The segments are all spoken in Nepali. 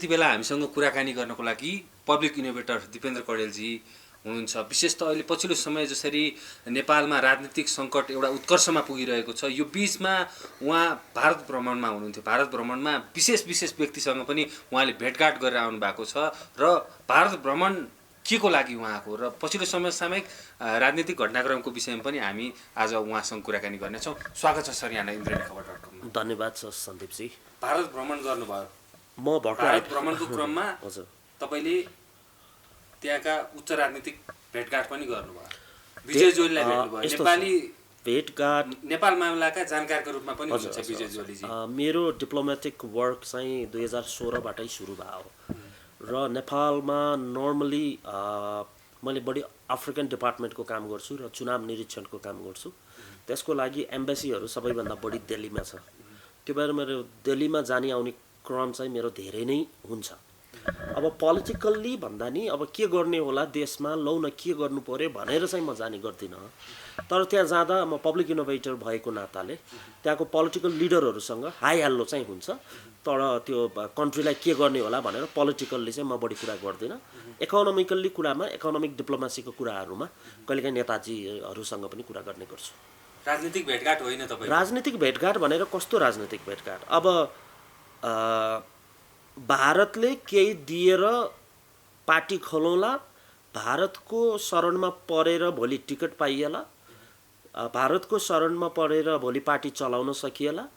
यति बेला हामीसँग कुराकानी गर्नको लागि पब्लिक इनोभेटर दिपेन्द्र कडेलजी हुनुहुन्छ। विशेष त अहिले पछिल्लो समय जसरी नेपालमा राजनीतिक सङ्कट एउटा उत्कर्षमा पुगिरहेको छ, यो बिचमा उहाँ भारत भ्रमणमा हुनुहुन्थ्यो। भारत भ्रमणमा विशेष व्यक्तिसँग पनि उहाँले भेटघाट गरेर आउनु भएको छ र भारत भ्रमण के को लागि उहाँको र पछिल्लो समसामयिक राजनीतिक घटनाक्रमको विषयमा पनि हामी आज उहाँसँग कुराकानी गर्नेछौँ। स्वागत छ सर यहाँलाई इन्द्रेणी खबर.com। धन्यवाद छ सन्दीपजी। भारत भ्रमण गर्नुभयो, म भारत भ्रमणको क्रममा हजुर तपाईँले त्यहाँका उच्च राजनीतिक भेटघाट पनि गर्नुभयो, विजय जोलीलाई भेट्नुभयो। नेपाली भेटघाट नेपाल मामलाका जानकारको रूपमा पनि हुनुहुन्छ विजय जोलीजी। मेरो डिप्लोमेटिक वर्क चाहिँ 2016बाटै सुरु भयो र नेपालमा नर्मली मैले बढी अफ्रिकन डिपार्टमेन्टको काम गर्छु र चुनाव निरीक्षणको काम गर्छु। त्यसको लागि एम्बेसीहरू सबैभन्दा बढी दिल्लीमा छ। त्यो भएर मेरो दिल्लीमा जाने आउने क्रम चाहिँ मेरो धेरै नै हुन्छ। अब पोलिटिकल्ली भन्दा नि अब के गर्ने होला देशमा, लौ न के गर्नु पर्यो भनेर चाहिँ म जाने गर्दिनँ। तर त्यहाँ जाँदा म पब्लिक इनोभेटर भएको नाताले त्यहाँको पोलिटिकल लिडरहरूसँग हाई हल्लो चाहिँ हुन्छ। तर त्यो कन्ट्रीलाई के गर्ने होला भनेर पोलिटिकल्ली चाहिँ म बढी कुरा गर्दिनँ। इकोनोमिकल्ली कुरामा, इकोनोमिक डिप्लोमेसीको कुराहरूमा कहिलेकाहीँ नेताजीहरूसँग पनि कुरा गर्ने गर्छु। राजनीतिक भेटघाट होइन तपाईँ? राजनीतिक भेटघाट भनेर कस्तो राजनीतिक भेटघाट? अब भारतले केही दिएर पार्टी खोलौँला, भारतको शरणमा परेर भोलि टिकट पाइएला, भारतको शरणमा परेर भोलि पार्टी चलाउन सकिएला,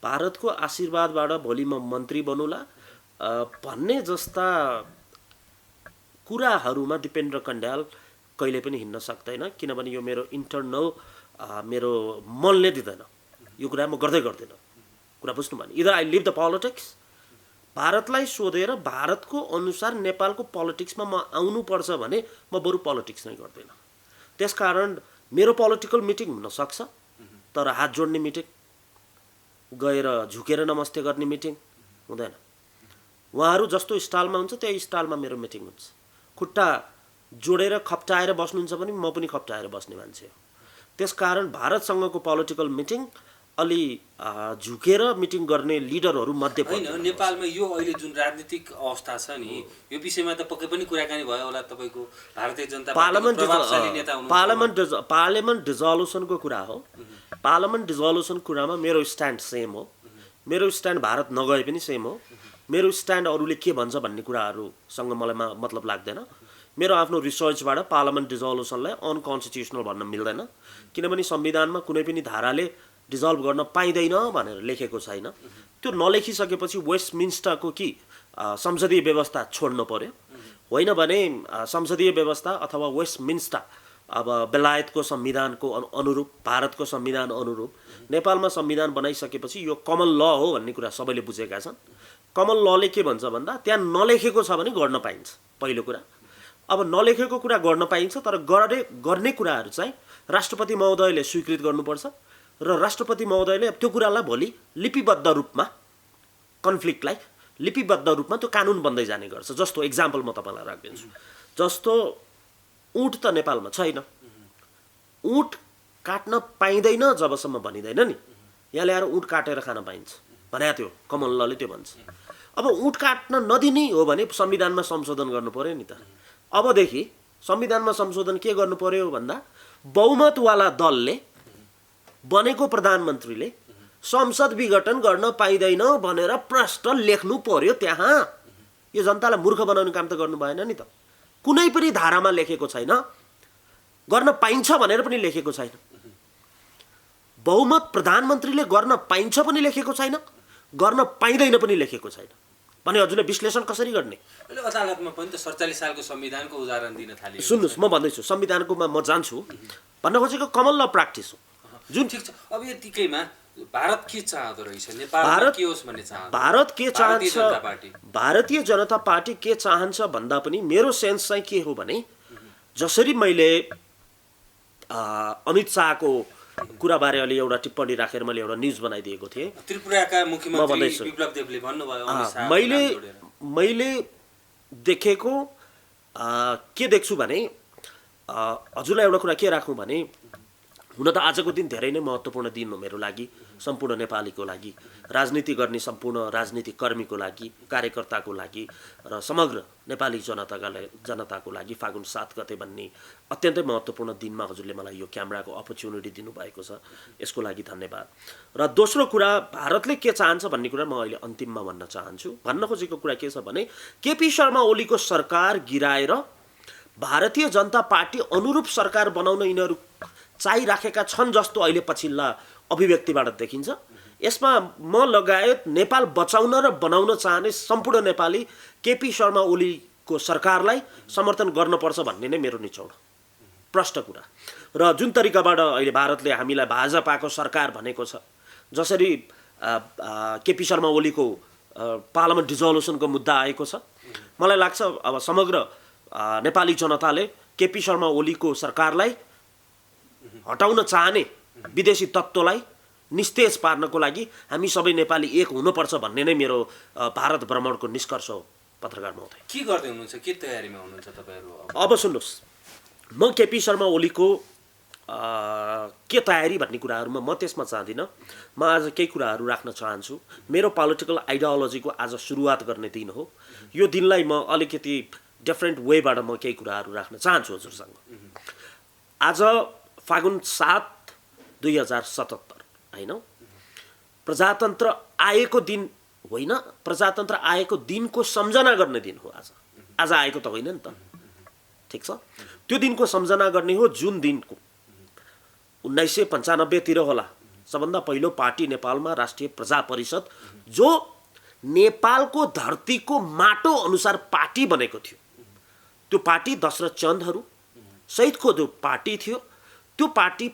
भारतको आशीर्वादबाट भोलि म मन्त्री बनुला भन्ने जस्ता कुराहरूमा दिपेन्द्र कण्डेल कहिले पनि हिँड्न सक्दैन। किनभने यो मेरो इन्टरनल मेरो मनले दिँदैन, यो कुरा म गर्दिनँ। कुरा बुझ्नु भने इदर आई लिभ द पोलिटिक्स, भारतलाई सोधेर भारतको अनुसार नेपालको पोलिटिक्समा म आउनुपर्छ भने म बरु पोलिटिक्स नै गर्दिनँ। त्यसकारण मेरो पोलिटिकल मिटिङ हुनसक्छ, तर हात जोड्ने मिटिङ, गएर झुकेर नमस्ते गर्ने मिटिङ हुँदैन। उहाँहरू जस्तो स्टाइलमा हुन्छ त्यही स्टाइलमा मेरो मिटिङ हुन्छ। खुट्टा जोडेर खप्टाएर बस्नुहुन्छ भने म पनि खप्टाएर बस्ने मान्छे हो। त्यसकारण भारतसँगको पोलिटिकल मिटिङ अलि झुकेर मिटिङ गर्ने लिडरहरू मध्ये होइन। नेपालमा यो अहिले जुन राजनीतिक अवस्था छ नि, यो विषयमा त पक्कै पनि कुराकानी भयो होला तपाईँको। भारतीय जनता पार्लियामेन्ट डिजोल्युसनको कुरा हो। पार्लियामेन्ट डिजोल्युसन कुरामा मेरो स्ट्यान्ड सेम हो। मेरो स्ट्यान्ड भारत नगए पनि सेम हो। मेरो स्ट्यान्ड अरूले के भन्छ भन्ने कुराहरूसँग मलाई मतलब लाग्दैन। मेरो आफ्नो रिसर्चबाट पार्लियामेन्ट डिजोल्युसनलाई अनकन्स्टिट्युसनल भन्न मिल्दैन, किनभने संविधानमा कुनै पनि धाराले डिजल्भ गर्न पाइँदैन भनेर लेखेको छैन। त्यो नलेखिसकेपछि वेस्टमिन्स्टरको कि संसदीय व्यवस्था छोड्नु पर्यो, होइन भने संसदीय व्यवस्था अथवा वेस्टमिन्स्टर अब बेलायतको संविधानको अनुरूप, भारतको संविधान अनुरूप नेपालमा संविधान बनाइसकेपछि यो कमन ल हो भन्ने कुरा सबैले बुझेका छन्। कमन लले के भन्छ भन्दा त्यहाँ नलेखेको छ भने गर्न पाइन्छ, पहिलो कुरा। अब नलेखेको कुरा गर्न पाइन्छ, तर गर्ने कुराहरू चाहिँ राष्ट्रपति महोदयले स्वीकृत गर्नुपर्छ र राष्ट्रपति महोदयले त्यो कुरालाई भोलि लिपिबद्ध रूपमा, कन्फ्लिक्टलाई लिपिबद्ध रूपमा त्यो कानुन बन्दै जाने गर्छ। जस्तो इक्जाम्पल म तपाईँलाई राखिदिन्छु। जस्तो ऊँट त नेपालमा छैन, ऊँट काट्न पाइँदैन जबसम्म भनिँदैन नि यहाँ ल्याएर ऊँट काटेर खान पाइन्छ भने त्यो कमन लले त्यो भन्छ। अब ऊँट काट्न नदिने हो भने संविधानमा संशोधन गर्नु पर्यो नि त। अबदेखि संविधानमा संशोधन के गर्नु पर्यो भन्दा बहुमतवाला दलले बनेको प्रधानमन्त्रीले संसद विघटन गर्न पाइँदैन भनेर प्रश्न लेख्नु पर्यो त्यहाँ। यो जनतालाई मूर्ख बनाउने काम त गर्नु भएन नि त। कुनै पनि धारामा लेखेको छैन, गर्न पाइन्छ भनेर पनि लेखेको छैन। बहुमत प्रधानमन्त्रीले गर्न पाइन्छ पनि लेखेको छैन, गर्न पाइँदैन पनि लेखेको छैन भने हजुरले विश्लेषण कसरी गर्ने? अदालतमा पनि त 47 सालको संविधानको उदाहरण दिन थाले। सुन्नुहोस्, म भन्दैछु संविधानकोमा म जान्छु। भन्न खोजेको कमन ल प्र्याक्टिस हो जुन ठिक छ। अब यतिकैमा भारत के चाहँदो रहेछ, नेपालमा के होस् भन्ने चाहन्छ? भारत के चाहन्छ? भारतीय जनता पार्टी के चाहन्छ भन्दा पनि मेरो सेन्स चाहिँ के हो भने, जसरी मैले अमित शाहको कुराबारे अलि एउटा टिप्पणी राखेर मैले एउटा न्युज बनाइदिएको थिएँ। त्रिपुराका मुख्यमन्त्री विप्लव देवले भन्नुभयो मैले देखेको के देख्छु भने, हजुरलाई एउटा कुरा के राखौँ भने, हुन त आजको दिन धेरै नै महत्त्वपूर्ण दिन हो मेरो लागि, सम्पूर्ण नेपालीको लागि, राजनीति गर्ने सम्पूर्ण राजनीतिक कर्मीको लागि, कार्यकर्ताको लागि र समग्र नेपाली जनताको लागि फागुन 7 गते भन्ने अत्यन्तै महत्त्वपूर्ण दिनमा हजुरले मलाई यो क्यामेराको अपर्च्युनिटी दिनुभएको छ, यसको लागि धन्यवाद। र दोस्रो कुरा, भारतले के चाहन्छ भन्ने कुरा म अहिले अन्तिममा भन्न चाहन्छु। भन्न खोजेको कुरा के छ भने केपी शर्मा ओलीको सरकार गिराएर भारतीय जनता पार्टी अनुरूप सरकार बनाउन यिनीहरू चाहिराखेका छन् जस्तो अहिले पछिल्ला अभिव्यक्तिबाट देखिन्छ। यसमा म लगायत नेपाल बचाउन र बनाउन चाहने सम्पूर्ण नेपाली केपी शर्मा ओलीको सरकारलाई समर्थन गर्नुपर्छ भन्ने नै मेरो निचोड, प्रष्ट कुरा। र जुन तरिकाबाट अहिले भारतले हामीलाई भाजपाको सरकार भनेको छ, जसरी केपी शर्मा ओलीको पार्लियामेन्ट डिजोल्युसनको मुद्दा आएको छ, मलाई लाग्छ अब समग्र नेपाली जनताले केपी शर्मा ओलीको सरकारलाई हटाउन चाहने विदेशी तत्त्वलाई निस्तेज पार्नको लागि हामी सबै नेपाली एक हुनुपर्छ भन्ने नै मेरो भारत भ्रमणको निष्कर्ष हो। पत्रकार महोदय, के गर्दै हुनुहुन्छ, के तयारीमा हुनुहुन्छ तपाईँहरू? अब सुन्नुहोस्, म केपी शर्मा ओलीको के तयारी भन्ने कुराहरूमा म त्यसमा चाहदिनँ। म आज केही कुराहरू राख्न चाहन्छु। मेरो पोलिटिकल आइडियोलोजीको आज सुरुवात गर्ने दिन हो। यो दिनलाई म अलिकति डिफ्रेन्ट वेबाट म केही कुराहरू राख्न चाहन्छु हजुरसँग। आज फागुन 7 2077 होइन, प्रजातन्त्र आएको दिन होइन, प्रजातन्त्र आएको दिनको सम्झना गर्ने दिन हो आज। आज आएको त होइन नि त, ठिक छ? त्यो दिनको सम्झना गर्ने हो जुन दिनको 1995 तिर होला सबभन्दा पहिलो पार्टी नेपालमा राष्ट्रिय प्रजा परिषद, जो नेपालको धरतीको माटो अनुसार पार्टी बनेको थियो। त्यो पार्टी दशरथ चन्दहरू सहितको जो पार्टी थियो, त्यो पार्टी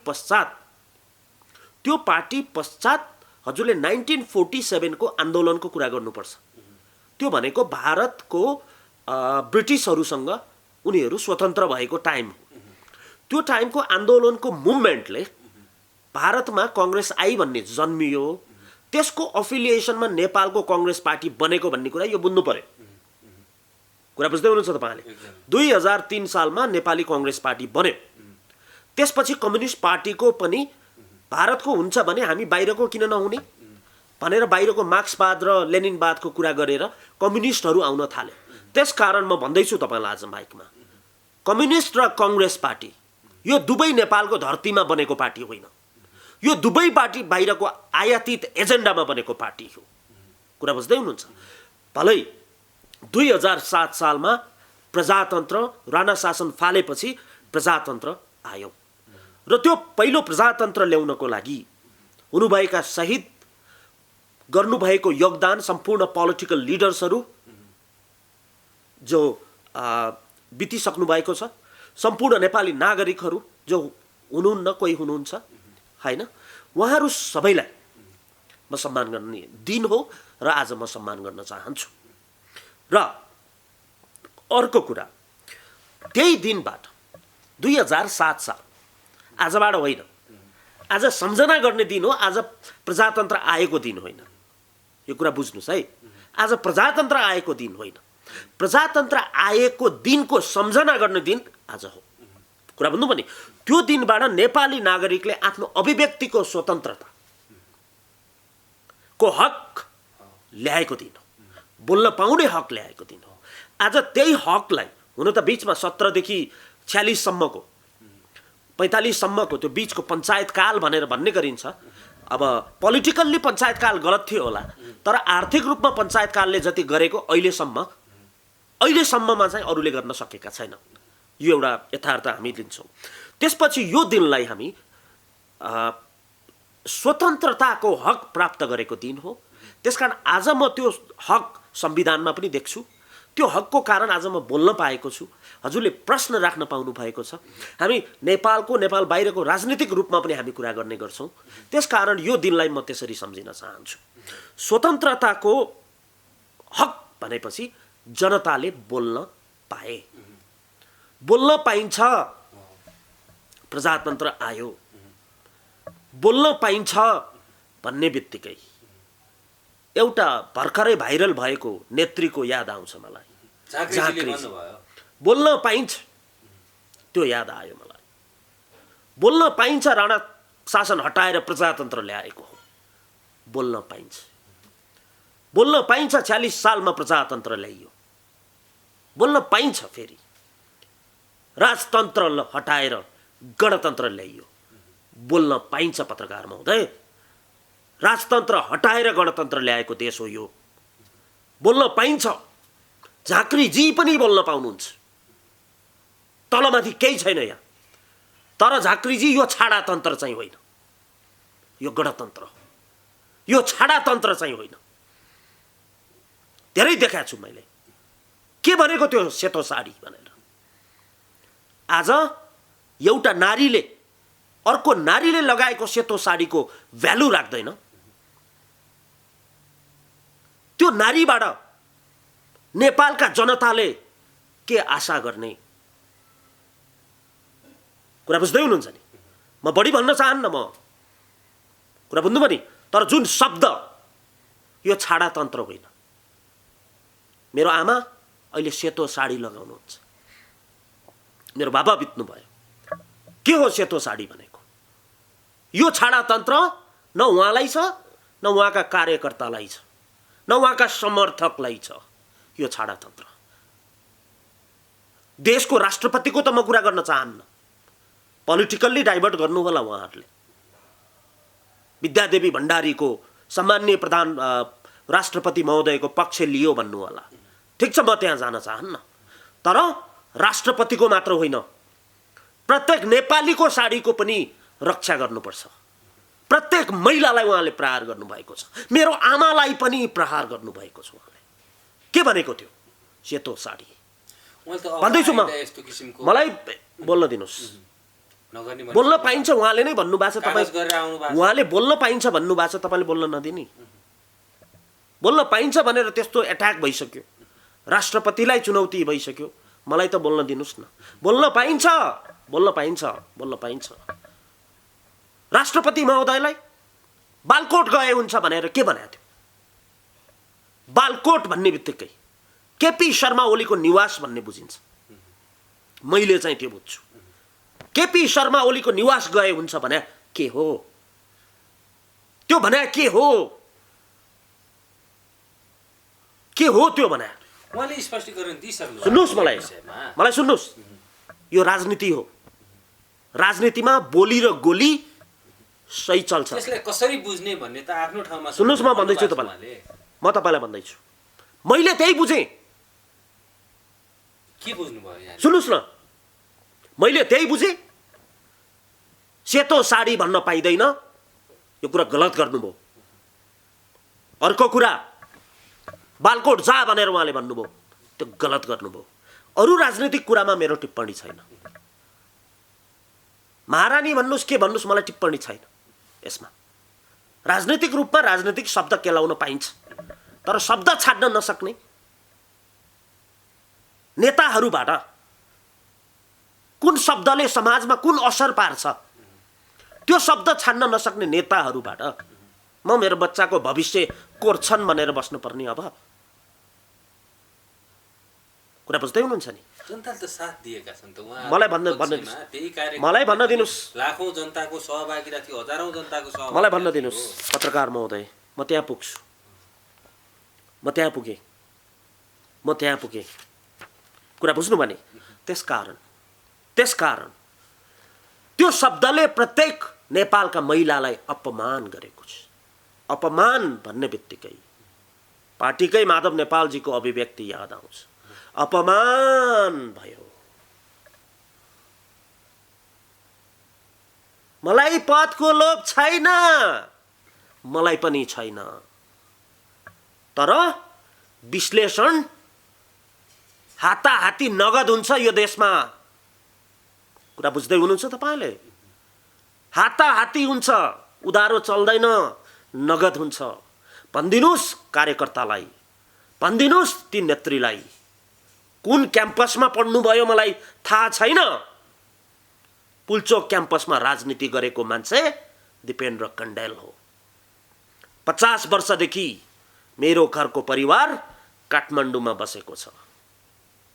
पश्चात हजुरले 1947 को आन्दोलनको कुरा गर्नुपर्छ। त्यो भनेको भारतको ब्रिटिसहरूसँग उनीहरू स्वतन्त्र भएको टाइम हो। त्यो टाइमको आन्दोलनको मुभमेन्टले भारतमा कांग्रेस आई भन्ने जन्मियो। त्यसको अफिलिएसनमा नेपालको कांग्रेस पार्टी बनेको भन्ने कुरा यो बुझ्नु पर्यो। कुरा बुझ्दै हुनुहुन्छ तपाईले? 2003 सालमा नेपाली कांग्रेस पार्टी बन्यो। त्यसपछि कम्युनिस्ट पार्टीको पनि भारतको हुन्छ भने हामी बाहिरको किन नहुने भनेर बाहिरको मार्क्सवाद र लेनिनवादको कुरा गरेर कम्युनिस्टहरू आउन थाले। त्यसकारण म भन्दैछु तपाईलाई आज माइकमा, कम्युनिस्ट र कांग्रेस पार्टी यो दुवै नेपालको धरतीमा बनेको पार्टी होइन। यो दुवै पार्टी बाहिरको आयातित एजेन्डामा बनेको पार्टी हो। कुरा बुझ्दै हुनुहुन्छ? भलै 2007 सालमा प्रजातन्त्र, राणा शासन फालेपछि प्रजातन्त्र आयो र त्यो पहिलो प्रजातन्त्र ल्याउनको लागि हुनुभएका शहीद, गर्नुभएको योगदान सम्पूर्ण पोलिटिकल लिडर्सहरू जो बितिसक्नु भएको छ, सम्पूर्ण नेपाली नागरिकहरू जो हुनुहुन्न, कोही हुनुहुन्छ हैन, उहाँहरू सबैलाई म सम्मान गर्ने दिन हो र आज म सम्मान गर्न चाहन्छु। र अर्को कुरा, त्यही दिनबाट 2007 साल, आजबाट होइन, आज सम्झना गर्ने दिन हो। आज प्रजातन्त्र आएको दिन होइन, यो कुरा बुझ्नुस् है। आज प्रजातन्त्र आएको दिन होइन, प्रजातन्त्र आएको दिनको सम्झना गर्ने दिन आज हो। कुरा भन्नु भने त्यो दिनबाट नेपाली नागरिकले आफ्नो अभिव्यक्तिको स्वतन्त्रता को हक ल्याएको दिन हो, बोल्न पाउने हक ल्याएको दिन हो। आज त्यही हकलाई, हुन त बीचमा 17 देखि 46 सम्मको, 45 सम्मको त्यो बीचको पञ्चायत काल भनेर भन्ने गरिन्छ। अब पोलिटिकल्ली पञ्चायत काल गलत थियो होला, तर आर्थिक रूपमा पञ्चायत कालले जति गरेको अहिलेसम्ममा चाहिँ अरूले गर्न सकेका छैनन्। यो एउटा यथार्थ हामी लिन्छौँ। त्यसपछि यो दिनलाई हामी स्वतन्त्रताको हक प्राप्त गरेको दिन हो। त्यसकारण आज म त्यो हक संविधानमा पनि देख्छु। त्यो हकको कारण आज म बोल्न पाएको छु, हजुरले प्रश्न राख्न पाउनु भएको छ। हामी नेपाल बाहिरको राजनीतिक रूपमा पनि हामी कुरा गर्ने गर्छौँ। त्यसकारण यो दिनलाई म त्यसरी सम्झिन चाहन्छु। स्वतन्त्रताको हक भनेपछि जनताले बोल्न पाए, बोल्न पाइन्छ। प्रजातन्त्र आयो, बोल्न पाइन्छ भन्ने बित्तिकै एउटा भर्खरै भाइरल भएको नेत्रीको याद आउँछ मलाई। झाँक्रीजी, बोल्न पाइन्छ, त्यो याद आयो मलाई। बोल्न पाइन्छ राणा शासन हटाएर प्रजातन्त्र ल्याएको हो। बोल्न पाइन्छ, बोल्न पाइन्छ। 40 सालमा प्रजातन्त्र ल्याइयो, बोल्न पाइन्छ। फेरि राजतन्त्र हटाएर गणतन्त्र ल्याइयो, बोल्न पाइन्छ। पत्रकार महोदय, राजतन्त्र हटाएर गणतन्त्र ल्याएको देश हो यो, बोल्न पाइन्छ। झाँक्रीजी पनि बोल्न पाउनुहुन्छ, तलमाथि केही छैन यहाँ। तर झाँक्रीजी, यो छाडातन्त्र चाहिँ होइन, यो गणतन्त्र हो, यो छाडातन्त्र चाहिँ होइन। धेरै देखाएको छु मैले के भनेको त्यो सेतो साडी भनेर। आज एउटा नारीले अर्को नारीले लगाएको सेतो साडीको भ्यालु राख्दैन। त्यो नारीबाट नेपालका जनताले के आशा गर्ने? कुरा बुझ्दै हुनुहुन्छ नि? म बढी भन्न चाहन्न, म कुरा बुझ्नुभयो नि? तर जुन शब्द, यो छाडातन्त्र होइन। मेरो आमा अहिले सेतो साडी लगाउनुहुन्छ, मेरो बाबा बित्नुभयो। के हो सेतो साडी भनेको? यो छाडातन्त्र न उहाँलाई छ, न उहाँका कार्यकर्तालाई छ, न उहाँका समर्थकलाई छ। यो छाडातन्त्र देशको राष्ट्रपतिको त म कुरा गर्न चाहन्न, पोलिटिकल्ली डाइभर्ट गर्नु होला उहाँहरूले। विद्यादेवी भण्डारीको सम्माननीय प्रधान राष्ट्रपति महोदयको पक्ष लियो भन्नु होला, ठिक छ, म त्यहाँ जान चाहन्न। तर राष्ट्रपतिको मात्र होइन, प्रत्येक नेपालीको साडीको पनि रक्षा गर्नुपर्छ। प्रत्येक महिलालाई उहाँले प्रहार गर्नुभएको छ, मेरो आमालाई पनि प्रहार गर्नुभएको छ उहाँले। के भनेको थियो? सेतो साडी भन्दैछु म, मलाई बोल्न दिनुहोस्। बोल्न पाइन्छ, उहाँले नै भन्नुभएको छ। तपाईँ उहाँले बोल्न पाइन्छ भन्नुभएको छ, तपाईँले बोल्न नदिने। बोल्न पाइन्छ भनेर त्यस्तो एट्याक भइसक्यो, राष्ट्रपतिलाई चुनौती भइसक्यो। मलाई त बोल्न दिनुहोस् न। बोल्न पाइन्छ, बोल्न पाइन्छ, बोल्न पाइन्छ। राष्ट्रपति महोदयलाई बालकोट गए हुन्छ भनेर के भनेको थियो? बालकोट भन्ने बित्तिकै केपी शर्मा ओलीको निवास भन्ने बुझिन्छ। मैले चाहिँ त्यो बुझ्छु। केपी शर्मा ओलीको निवास गए हुन्छ भने के हो? त्यो भने के हो? के हो त्यो भने? उहाँले स्पष्टीकरण दिइसक्नु। सुन्नुहोस्, मलाई सुन्नुहोस्। यो राजनीति हो। राजनीतिमा बोली र गोली सही चल्छ। त्यसलाई कसरी बुझ्ने भन्ने त आफ्नो ठाउँमा। सुन्नुहोस्, म भन्दैछु तपाईँलाई, म तपाईँलाई भन्दैछु, मैले त्यही बुझेँ। के बुझ्नुभयो यहाँ? सुन्नुहोस् न, मैले त्यही बुझेँ। सेतो साडी भन्न पाइँदैन, यो कुरा गलत गर्नुभयो। अर्को कुरा, बालकोट जा भनेर उहाँले भन्नुभयो, त्यो गलत गर्नुभयो। अरू राजनीतिक कुरामा मेरो टिप्पणी छैन। महारानी भन्नुहोस्, के भन्नुहोस्, मलाई टिप्पणी छैन यसमा। राजनीतिक रूपमा राजनीतिक शब्द केलाउन पाइन्छ, तर शब्द छाड्न नसक्ने नेताहरूबाट कुन शब्दले समाजमा कुन असर पार्छ, त्यो शब्द छाड्न नसक्ने नेताहरूबाट म मेरो बच्चाको भविष्य कोर्छन् भनेर बस्नुपर्ने? अब कुरा बुझ्दै हुनुहुन्छ नि? जनताले त साथ दिएका छन् त। मलाई भन्न दिनुहोस्। लाखौं जनताको सहभागिता थियो, हजारौं जनताको सहभागिता। मलाई भन्न दिनुहोस् पत्रकार महोदय, म त्यहाँ पुग्छु, म त्यहाँ पुगेँ। कुरा बुझ्नु भने त्यसकारण त्यो शब्दले प्रत्येक नेपालका महिलालाई अपमान गरेको छ। अपमान भन्ने बित्तिकै पार्टीकै माधव नेपालजीको अभिव्यक्ति याद आउँछ। अपमान भयो। मलाई पदको लोभ छैन, मलाई पनि छैन, तर विश्लेषण हाताहाती नगद हुन्छ यो देशमा। कुरा बुझ्दै हुनुहुन्छ तपाईले? हाताहाती हुन्छ, उधारो चल्दैन, नगद हुन्छ। भनिदिनुस् कार्यकर्तालाई, भनिदिनुस् ती नेत्रीलाई, कुन क्याम्पसमा पढ्नुभयो मलाई थाहा छैन। पुल्चोक क्याम्पसमा राजनीति गरेको मान्छे दिपेन्द्र कण्डेल हो। 50 वर्षदेखि मेरो घरको परिवार काठमाडौँमा बसेको छ।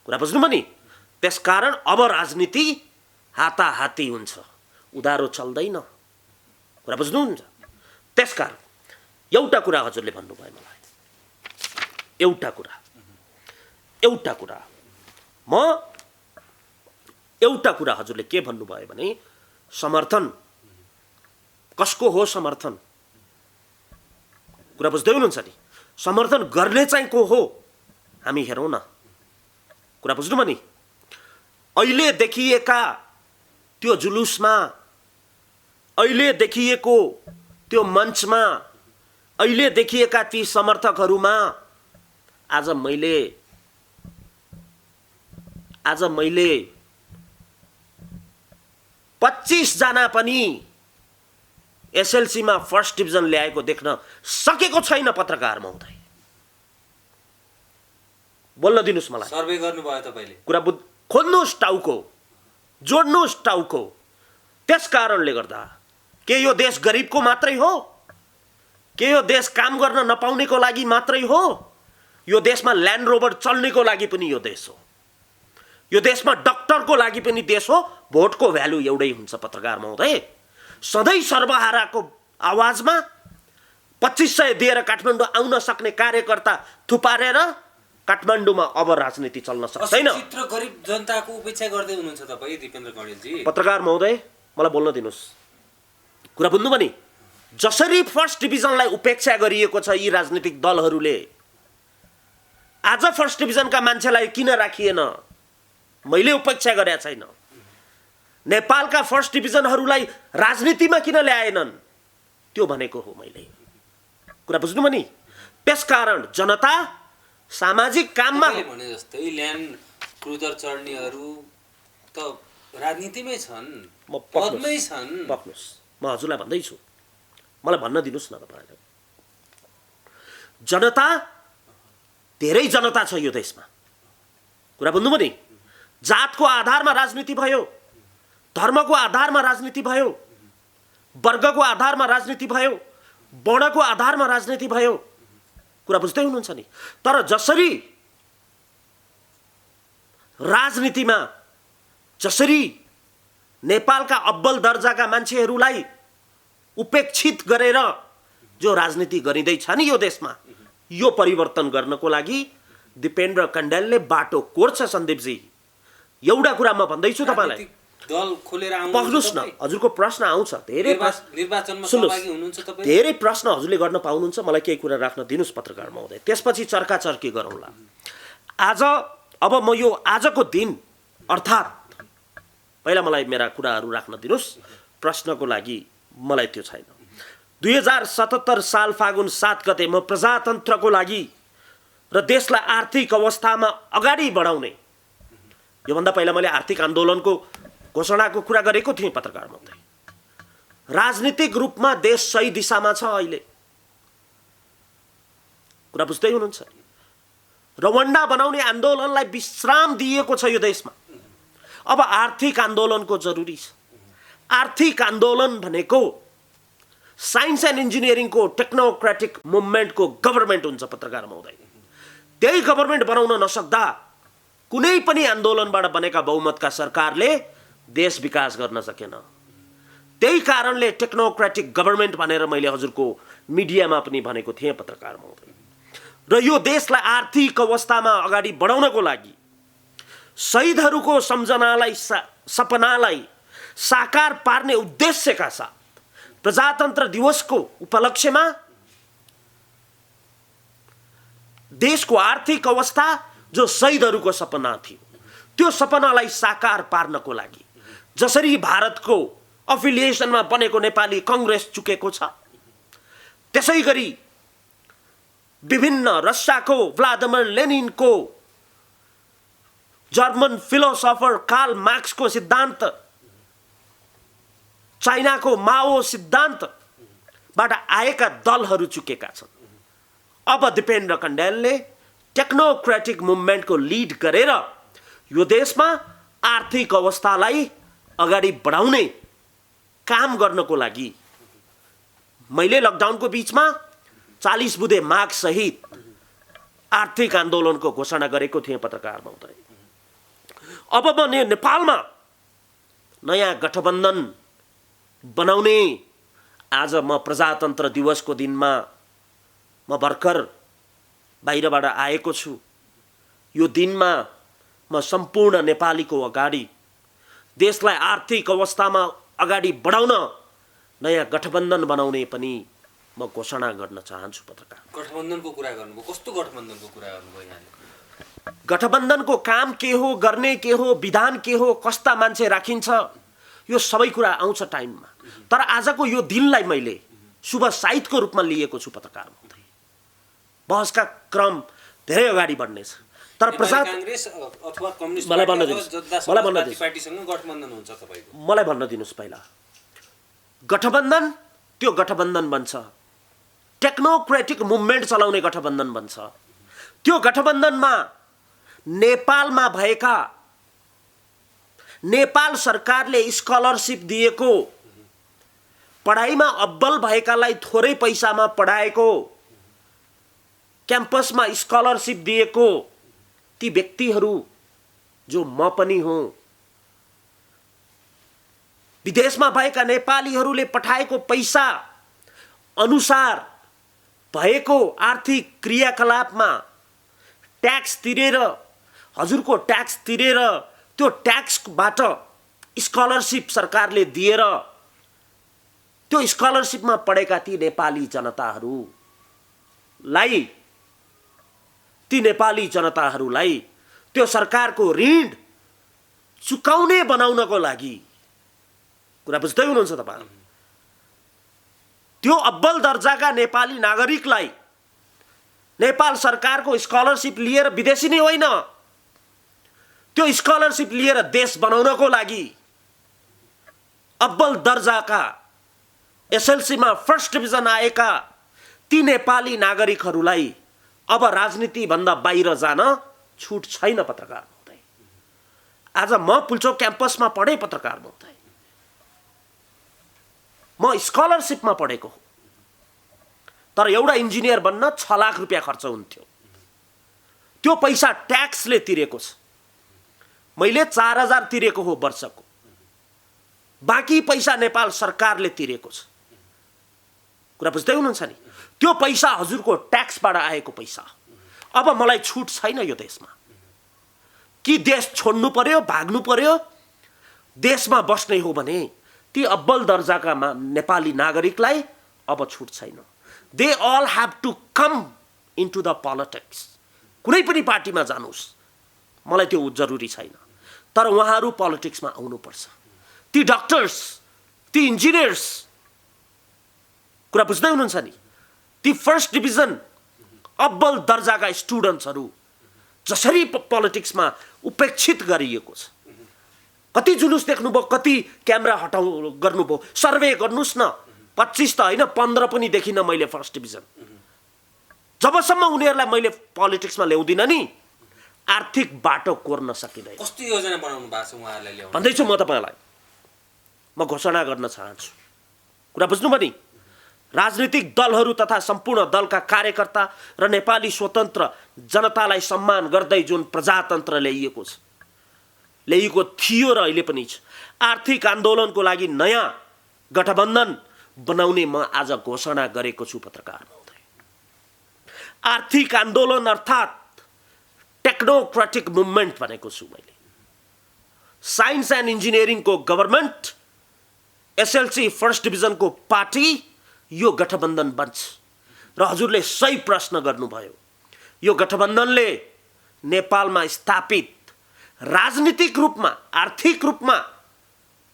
कुरा बुझ्नुभयो नि? त्यसकारण अब राजनीति हाताहाती हुन्छ, उधारो चल्दैन। कुरा बुझ्नुहुन्छ? त्यसकारण एउटा कुरा हजुरले भन्नुभयो मलाई, एउटा कुरा म एउटा कुरा हजुरले के भन्नुभयो भने समर्थन कसको हो? समर्थन कुरा बुझ्दै हुनुहुन्छ नि? समर्थन गर्ने चाहिँ को हो? हामी हेरौँ न, कुरा बुझ्नुभयो नि? अहिले देखिएका त्यो जुलुसमा, अहिले देखिएको त्यो मञ्चमा, अहिले देखिएका ती समर्थकहरूमा आज मैले 25 जना पनि एसएलसीमा फर्स्ट डिभिजन ल्याएको देख्न सकेको छैन। पत्रकार महोदय, बोल्न दिनुस् मलाई। सर्वे गर्नुभयो तपाईले? कुरा खोल्नुहोस् टाउको, जोड्नुहोस् टाउको। त्यस कारणले गर्दा के यो देश गरिबको मात्रै हो? के यो देश काम गर्न नपाउनेको लागि मात्रै हो? यो देशमा ल्यान्ड रोभर चल्नेको लागि पनि यो देश हो। यो देशमा डक्टरको लागि पनि देश हो। भोटको भ्यालु एउटै हुन्छ पत्रकार महोदय। सधैँ सर्वहाराको आवाजमा 2500 दिएर काठमाडौँ आउन सक्ने कार्यकर्ता थुपारेर काठमाडौँमा अब राजनीति चल्न सक्दैन। चित्र गरिब जनताको उपेक्षा गर्दै हुनुहुन्छ तपाईँ दिपेन्द्र कणेलजी। पत्रकार महोदय मलाई बोल्न दिनुस्। कुरा बुझ्नु पनि, जसरी फर्स्ट डिभिजनलाई उपेक्षा गरिएको छ यी राजनीतिक दलहरूले, आज फर्स्ट डिभिजनका मान्छेलाई किन राखिएन? मैले उपेक्षा गरेका छैन। नेपालका फर्स्ट डिभिजनहरूलाई राजनीतिमा किन ल्याएनन्? त्यो भनेको हो मैले। कुरा बुझ्नु पनि? त्यसकारण जनता सामाजिक काममा भने जस्तै ल्यान्ड क्रुजर चढ्नेहरू त राजनीतिमै छन्, पदमै छन्। पक्नुहोस्, म हजुरलाई भन्दैछु, मलाई भन्न दिनुस् न। तपाईँलाई जनता, धेरै जनता छ यो देशमा। कुरा बुझ्नु पनि? जातको आधारमा राजनीति भयो, धर्मको आधारमा राजनीति भयो, वर्गको आधारमा राजनीति भयो, वर्णको आधारमा राजनीति भयो। कुरा बुझ्दै हुनुहुन्छ नि? तर जसरी राजनीतिमा, जसरी नेपालका अब्बल दर्जाका मान्छेहरूलाई उपेक्षित गरेर जो राजनीति गरिँदैछ नि यो देशमा, यो परिवर्तन गर्नको लागि दिपेन्द्र कण्डेलले बाटो कोर्छ। सन्दीपजी, एउटा कुरा म भन्दैछु तपाईँलाई, दल खोलेर पक्नुहोस् न। हजुरको प्रश्न आउँछ, धेरै निर्वाचनमा सहभागी हुनुहुन्छ तपाईँ? धेरै प्रश्न हजुरले गर्न पाउनुहुन्छ। मलाई केही कुरा राख्न दिनुस् पत्रकार महोदय, त्यसपछि चर्काचर्की गरौँला। आज अब म यो आजको दिन अर्थात् पहिला मलाई मेरा कुराहरू राख्न दिनुस्। प्रश्नको लागि मलाई त्यो छैन। 2077 साल फागुन 7 गते म प्रजातन्त्रको लागि र देशलाई आर्थिक अवस्थामा अगाडि बढाउने, योभन्दा पहिला मैले आर्थिक आन्दोलनको घोषणाको कुरा गरेको थिएँ पत्रकार महोदय। राजनीतिक रूपमा देश सही दिशामा छ अहिले। कुरा बुझ्दै हुनुहुन्छ? रवण्डा बनाउने आन्दोलनलाई विश्राम दिएको छ यो देशमा। अब आर्थिक आन्दोलनको जरुरी छ। आर्थिक आन्दोलन भनेको साइन्स एन्ड इन्जिनियरिङको टेक्नोक्रेटिक मुभमेन्टको गभर्मेन्ट हुन्छ पत्रकार महोदय। त्यही गभर्मेन्ट बनाउन नसक्दा कुनै पनि आन्दोलनबाट बनेका बहुमतका सरकारले देश विकास गर्न सकेन। त्यही कारणले टेक्नोक्रेटिक गभर्मेन्ट भनेर मैले हजुरको मिडियामा पनि भनेको थिएँ पत्रकार महोदय। र यो देशलाई आर्थिक अवस्थामा अगाडि बढाउनको लागि शहीदहरूको सम्झनालाई, सपनालाई साकार पार्ने उद्देश्यका साथ प्रजातन्त्र दिवसको उपलक्ष्यमा देशको आर्थिक अवस्था जो शहीदहरूको सपना थियो, त्यो सपनालाई साकार पार्नको लागि जसरी भारतको अफिलिएसनमा बनेको नेपाली कांग्रेस चुकेको छ, त्यसै गरी विभिन्न रसियाको भ्लादिमिर लेनिनको, जर्मन फिलोसोफर कार्ल मार्क्सको सिद्धान्त, चाइनाको माओ सिद्धान्तबाट आएका दलहरू चुकेका छन्। अब दिपेन्द्र कण्डेलले टेक्नोक्रेटिक मुभमेन्टको लिड गरेर यो देशमा आर्थिक अवस्थालाई अगाडि बढाउने काम गर्नको लागि मैले लकडाउनको बीचमा 40 बुँदे माग सहित आर्थिक आन्दोलनको घोषणा गरेको थिएँ पत्रकार महोदय। अब म नेपालमा नयाँ गठबन्धन बनाउने आज म प्रजातन्त्र दिवसको दिनमा म भर्खर बाहिरबाट आएको छु। यो दिनमा म सम्पूर्ण नेपालीको अगाडि देशलाई आर्थिक अवस्थामा अगाडि बढाउन नयाँ गठबन्धन बनाउने पनि म घोषणा गर्न चाहन्छु। पत्रकार, गठबन्धनको कुरा गर्नुभयो, कस्तो गठबन्धनको कुरा गर्नुभयो यहाँले? गठबन्धनको काम के हो, गर्ने के हो, विधान के हो, कस्ता मान्छे राखिन्छ, यो सबै कुरा आउँछ टाइममा। तर आजको यो दिनलाई मैले शुभ साहित्यको रूपमा लिएको छु। पत्रकार महोदय, बहसका क्रम धेरै अगाडि बढ्नेछ। तर कांग्रेस अथवा कम्युनिस्ट मलाई भन्न दिनुस्, पार्टीसँग गठबन्धन हुन्छ तपाईको? मलाई भन्न दिनुस्। पहिला गठबन्धन, त्यो गठबन्धन बन्छ, टेक्नोक्रेटिक मुभमेन्ट चलाउने गठबन्धन बन्छ। त्यो गठबन्धनमा नेपालमा भएका, नेपाल सरकारले स्कलरसिप दिएको, पढाइमा अब्बल भएकालाई थोरै पैसामा पढाएको, क्याम्पसमा स्कलरसिप दिएको ती व्यक्तिहरू जो म पनि हुँ, विदेशमा भएका नेपालीहरूले पठाएको पैसा अनुसार भएको आर्थिक क्रियाकलापमा ट्याक्स तिरेर, हजुरको ट्याक्स तिरेर, त्यो ट्याक्सबाट स्कलरसिप सरकारले दिएर त्यो स्कलरसिपमा पढेका ती नेपाली जनताहरूलाई त्यो सरकारको ऋण चुकाउने बनाउनको लागि, कुरा बुझ्दै हुनुहुन्छ तपाईँ, त्यो अब्बल दर्जाका नेपाली नागरिकलाई नेपाल सरकारको स्कलरसिप लिएर, विदेशी नै होइन, त्यो स्कलरसिप लिएर देश बनाउनको लागि अब्बल दर्जाका एसएलसीमा फर्स्ट डिभिजन आएका ती नेपाली नागरिकहरूलाई अब राजनीति भन्दा बाहिर जान छुट छैन। पत्रकार महोदय, आज म पुल्चोक क्याम्पसमा पढेँ। पत्रकार महोदय, म स्कलरसिपमा पढेको हो। तर एउटा इन्जिनियर बन्न 6 लाख रुपियाँ खर्च हुन्थ्यो। त्यो पैसा ट्याक्सले तिरेको छ। मैले 4000 तिरेको हो वर्षको, बाँकी पैसा नेपाल सरकारले तिरेको छ। कुरा बुझ्दै हुनुहुन्छ नि? त्यो पैसा हजुरको ट्याक्सबाट आएको पैसा। अब मलाई छुट छैन यो देशमा। कि देश छोड्नु पर्यो, भाग्नु पर्यो, देशमा बस्ने हो भने ती अब्बल दर्जाका नेपाली नागरिकलाई अब छुट छैन। They all have to come into the politics. कुनै पनि पार्टीमा जानुहोस्, मलाई त्यो जरुरी छैन, तर उहाँहरू पोलिटिक्समा आउनुपर्छ। ती डक्टर्स, ती इन्जिनियर्स, कुरा बुझ्दै हुनुहुन्छ नि? ती फर्स्ट डिभिजन अब्बल दर्जाका स्टुडेन्ट्सहरू जसरी पोलिटिक्समा उपेक्षित गरिएको छ। कति जुलुस देख्नुभयो, कति क्यामेरा हटाउ गर्नुभयो, सर्वे गर्नुहोस् न। 25 त होइन, 15 पनि देखिनँ मैले फर्स्ट डिभिजन। जबसम्म उनीहरूलाई मैले पोलिटिक्समा ल्याउँदिनँ नि, आर्थिक बाटो कोर्न सकिँदैन। कस्तो योजना बनाउनु भएको छ उहाँहरूलाई ल्याउनु? भन्दैछु म तपाईँलाई, म घोषणा गर्न चाहन्छु। कुरा बुझ्नुभयो नि? राजनीतिक दलहरू तथा सम्पूर्ण दलका कार्यकर्ता र नेपाली स्वतन्त्र जनतालाई सम्मान गर्दै जुन प्रजातन्त्र ल्याइएको थियो र अहिले पनि छ, आर्थिक आन्दोलनको लागि नयाँ गठबन्धन बनाउने म आज घोषणा गरेको छु। पत्रकार महोदय, आर्थिक आन्दोलन अर्थात् टेक्नोक्रेटिक मुभमेन्ट भनेको छु मैले। साइन्स एन्ड इन्जिनियरिङको गभर्मेन्ट, एसएलसी फर्स्ट डिभिजनको पार्टी, यो गठबन्धन बन्छ। र हजुरले सही प्रश्न गर्नुभयो, यो गठबन्धनले नेपालमा स्थापित राजनीतिक रूपमा, आर्थिक रूपमा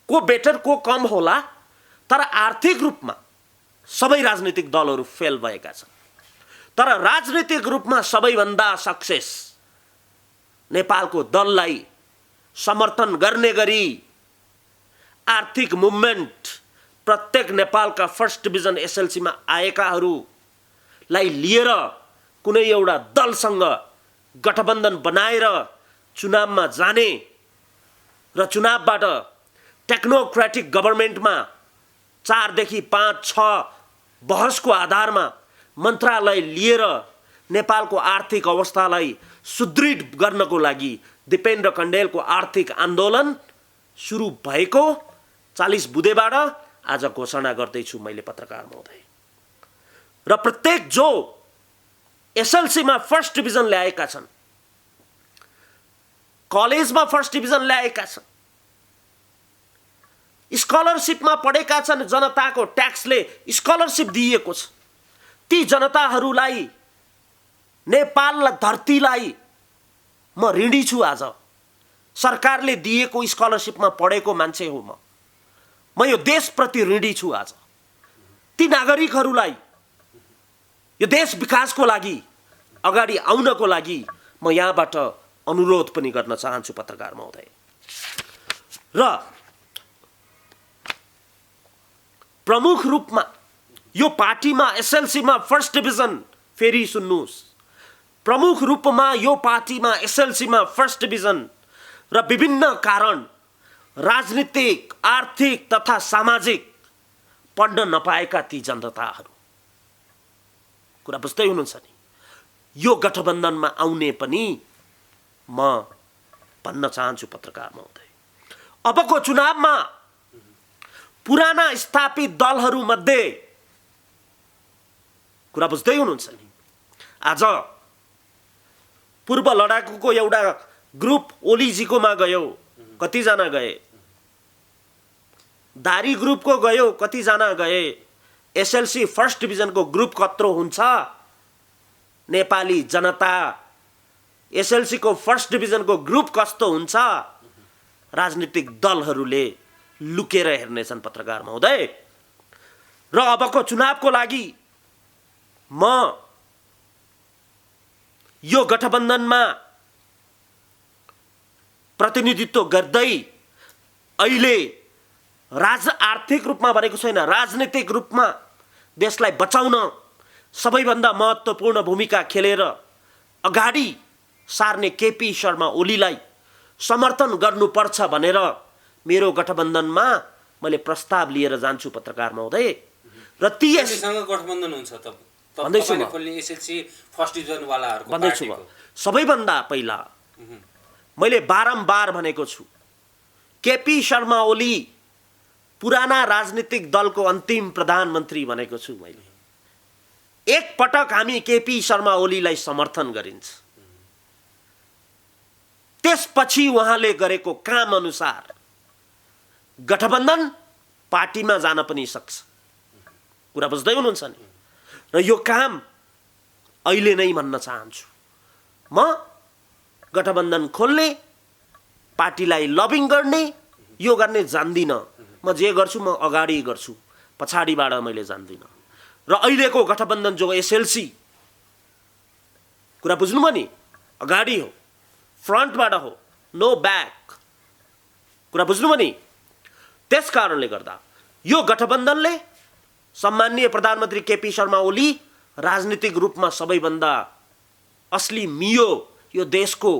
को बेटर को कम होला, तर आर्थिक रूपमा सबै राजनीतिक दलहरू फेल भएका छन्। तर राजनीतिक रूपमा सबैभन्दा सक्सेस नेपालको दललाई समर्थन गर्ने गरी आर्थिक मुभमेन्ट प्रत्येक नेपालका फर्स्ट डिभिजन एसएलसीमा आएकाहरूलाई लिएर कुनै एउटा दलसँग गठबन्धन बनाएर चुनावमा जाने र चुनावबाट टेक्नोक्रेटिक गभर्मेन्टमा 4 देखि 5, 6 बहसको आधारमा मन्त्रालय लिएर नेपालको आर्थिक अवस्थालाई सुदृढ गर्नको लागि दिपेन्द्र कण्डेलको आर्थिक आन्दोलन सुरु भएको 40 बुधेबाट आज घोषणा गर्दैछु मैले पत्रकार महोदय। र प्रत्येक जो एसएलसीमा फर्स्ट डिभिजन ल्याएका छन्, कलेजमा फर्स्ट डिभिजन ल्याएका छन्, स्कलरसिपमा पढेका छन्, जनताको ट्याक्सले स्कलरसिप दिएको छ, ती जनताहरूलाई, नेपाल धरतीलाई म ऋणी छु। आज सरकारले दिएको स्कलरसिपमा पढेको मान्छे हो म यो देशप्रति ऋणी छु। आज ती नागरिकहरूलाई यो देश विकासको लागि अगाडि आउनको लागि म यहाँबाट अनुरोध पनि गर्न चाहन्छु पत्रकार महोदय। र प्रमुख रूपमा यो पार्टीमा एसएलसीमा फर्स्ट डिभिजन, फेरि सुन्नुहोस्, प्रमुख रूपमा यो पार्टीमा एसएलसीमा फर्स्ट डिभिजन र विभिन्न कारण राजनीतिक, आर्थिक तथा सामाजिक पढ्न नपाएका ती जनताहरू, कुरा बुझ्दै हुनुहुन्छ नि, यो गठबन्धनमा आउने पनि म भन्न चाहन्छु पत्रकार महोदय। अबको चुनावमा पुराना स्थापित दलहरू मध्ये, कुरा बुझ्दै हुनुहुन्छ नि, आज पूर्व लडाकुको एउटा ग्रुप ओलीजीकोमा गयो, कतिजना गए, दारी ग्रुपको गयो, कतिजना गए, एसएलसी फर्स्ट डिभिजनको ग्रुप कत्रो हुन्छ, नेपाली जनता एसएलसी को फर्स्ट डिभिजनको ग्रुप कस्तो हुन्छ, राजनीतिक दलहरूले लुकेर हेर्नेछन् पत्रकार महोदय। र अबको चुनावको लागि म यो गठबन्धनमा प्रतिनिधित्व गर्दै अहिले आर्थिक रूपमा भनेको छैन, राजनीतिक रूपमा देशलाई बचाउन सबैभन्दा महत्त्वपूर्ण भूमिका खेलेर अगाडि सार्ने केपी शर्मा ओलीलाई समर्थन गर्नुपर्छ भनेर मेरो गठबन्धनमा मैले प्रस्ताव लिएर जान्छु पत्रकार महोदय। र तीसँग गठबन्धन हुन्छ त भन्दैछु म, एसएलसी फर्स्ट डिभिजन वालाहरुको भन्दैछु म। सबैभन्दा पहिला मैले बारम्बार भनेको छु, केपी शर्मा ओली पुराना राजनीतिक दलको अन्तिम प्रधानमन्त्री भनेको छु मैले। एक पटक हामी केपी शर्मा ओलीलाई समर्थन गरिन्छ, त्यसपछि उहाँले गरेको काम अनुसार गठबन्धन पार्टीमा जान पनि सक्छ, कुरा बुझ्दै हुनुहुन्छ नि। र यो काम अहिले नै भन्न चाहन्छु, म गठबन्धन खोल्ने, पार्टीलाई लबिङ गर्ने, यो गर्ने जान्दिनँ। म जे गर्छु म अगाडि गर्छु, पछाडिबाट मैले जान्दिनँ। र अहिलेको गठबन्धन जो एसएलसी, कुरा बुझ्नुभयो नि, अगाडि हो, फ्रन्टबाट हो, नो ब्याक, कुरा बुझ्नुभयो नि। त्यस कारणले गर्दा यो गठबन्धनले सम्माननीय प्रधानमन्त्री केपी शर्मा ओली राजनीतिक रूपमा सबैभन्दा असली मियो यो देशको,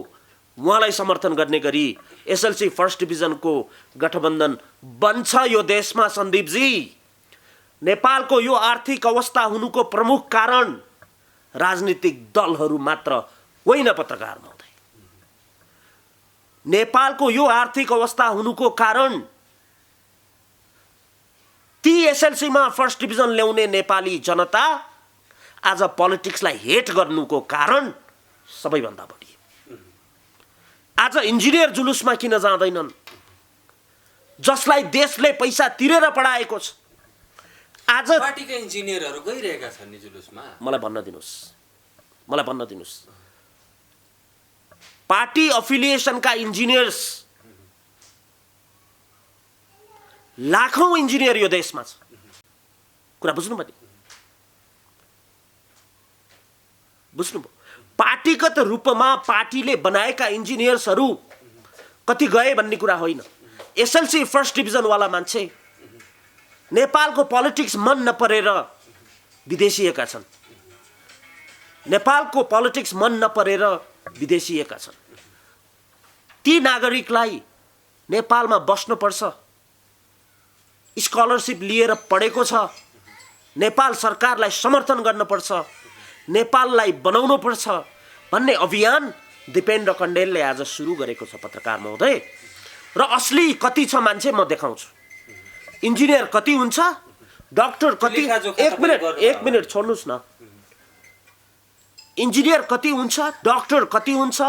उहाँलाई समर्थन गर्ने गरी एसएलसी फर्स्ट डिभिजनको गठबन्धन बन्छ यो देशमा। सन्दीपजी, नेपालको यो आर्थिक अवस्था हुनुको प्रमुख कारण राजनीतिक दलहरू मात्र होइन पत्रकार महोदय। नेपालको यो आर्थिक अवस्था हुनुको कारण ती एसएलसीमा फर्स्ट डिभिजन ल्याउने नेपाली जनता आज पोलिटिक्सलाई हेट गर्नुको कारण सबैभन्दा बढी। आज इन्जिनियर जुलुसमा किन जाँदैनन्, जसलाई देशले पैसा तिरेर पढाएको छ। आज पार्टीका इन्जिनियरहरू गइरहेका छन् नि जुलुसमा। मलाई भन्न दिनुस्, पार्टी अफिलिएसनका इन्जिनियर्स, लाखौं इन्जिनियर यो देशमा छ, कुरा बुझ्नुभयो। पार्टीगत रूपमा पार्टीले बनाएका इन्जिनियर्सहरू कति गए भन्ने कुरा होइन। एसएलसी फर्स्ट डिभिजनवाला मान्छे नेपालको पोलिटिक्स मन नपरेर विदेशिएका छन्, नेपालको पोलिटिक्स मन नपरेर विदेशिएका छन्। ती नागरिकलाई नेपालमा बस्नुपर्छ, स्कलरसिप लिएर पढेको छ, नेपाल सरकारलाई समर्थन गर्नुपर्छ, नेपाललाई बनाउनुपर्छ भन्ने अभियान दिपेन्द्र कण्डेलले आज सुरु गरेको छ पत्रकार महोदय। र असली कति छ मान्छे म देखाउँछु। इन्जिनियर कति हुन्छ, डक्टर कति, एक मिनट छोड्नुहोस् न, इन्जिनियर कति हुन्छ, डक्टर कति हुन्छ,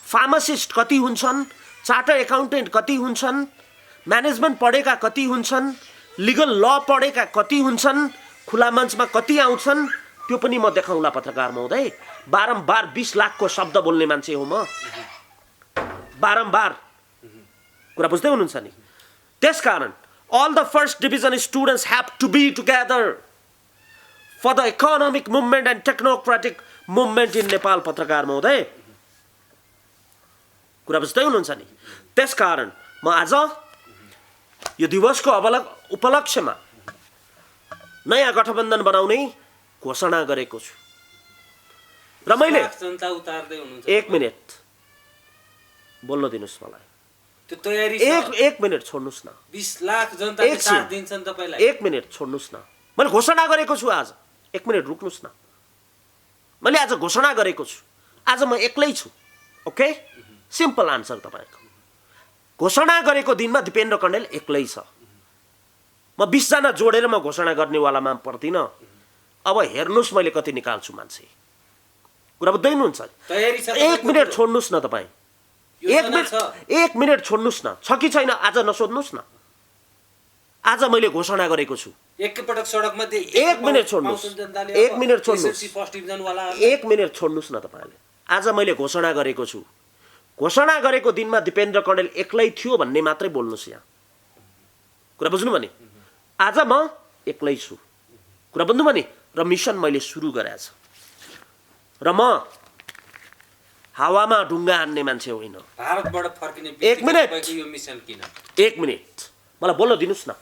फार्मासिस्ट कति हुन्छन्, चार्टर एकाउन्टेन्ट कति हुन्छन्, म्यानेजमेन्ट पढेका कति हुन्छन्, लिगल ल पढेका कति हुन्छन्, खुला मञ्चमा कति आउँछन्, त्यो पनि म देखाउँला पत्रकार महोदय। बारम्बार 20 लाखको शब्द बोल्ने मान्छे हो म, बारम्बार। कुरा बुझ्दै हुनुहुन्छ नि? त्यसकारण all the first division students have to be together for the economic movement and technocratic movement in Nepal, पत्रकार महोदय। कुरा बुझ्दै हुनुहुन्छ नि? त्यसकारण म आज यो दिवसको उपलक्ष्यमा नयाँ गठबन्धन बनाउने घोषणा गरेको छु र मैले एक मिनट बोल्न दिनुस् मलाई। त्यो तयारी एक मिनट छोड्नुस् न। 20 लाख जनताले साथ दिन्छन् तपाईलाई। एक मिनट छोड्नुस् न। मैले घोषणा गरेको छु आज। एक मिनट रुक्नुस् न। मैले आज घोषणा गरेको छु। आज म एक्लै छु। ओके? सिम्पल आन्सर तपाईको। घोषणा गरेको दिनमा दिपेन्द्र कण्डेल एक्लै छ। म 20 जना जोडेर म घोषणा गर्नेवालामा पर्दिन। अब हेर्नुस् मैले कति निकाल्छु मान्छे। कुरा बुझ्दै हुनुहुन्छ? एक मिनट छोड्नुस् न तपाई। एक मिनट छोड्नुस् न। छ कि छैन आज नसोध्नुस् न। आज मैले घोषणा गरेको छु। एकपटक सडकमा एक मिनट छोड्नुस्। एक मिनट छोड्नुस्। एक मिनट छोड्नुस् न तपाईले। आज मैले घोषणा गरेको छु। घोषणा गरेको दिनमा दिपेन्द्र कण्डेल एक्लै थियो भन्ने मात्रै बोल्नुस् यहाँ। कुरा बुझ्नु भने? आज म एक्लै छु। कुरा बुझ्नु भने? र मिसन मैले सुरु गरेको छु। र म हावामा ढुङ्गा हान्ने मान्छे होइन। भारतबाट फर्किने एक मिनट यो मिसन किन? एक मिनट मलाई बोल्न दिनुस् न।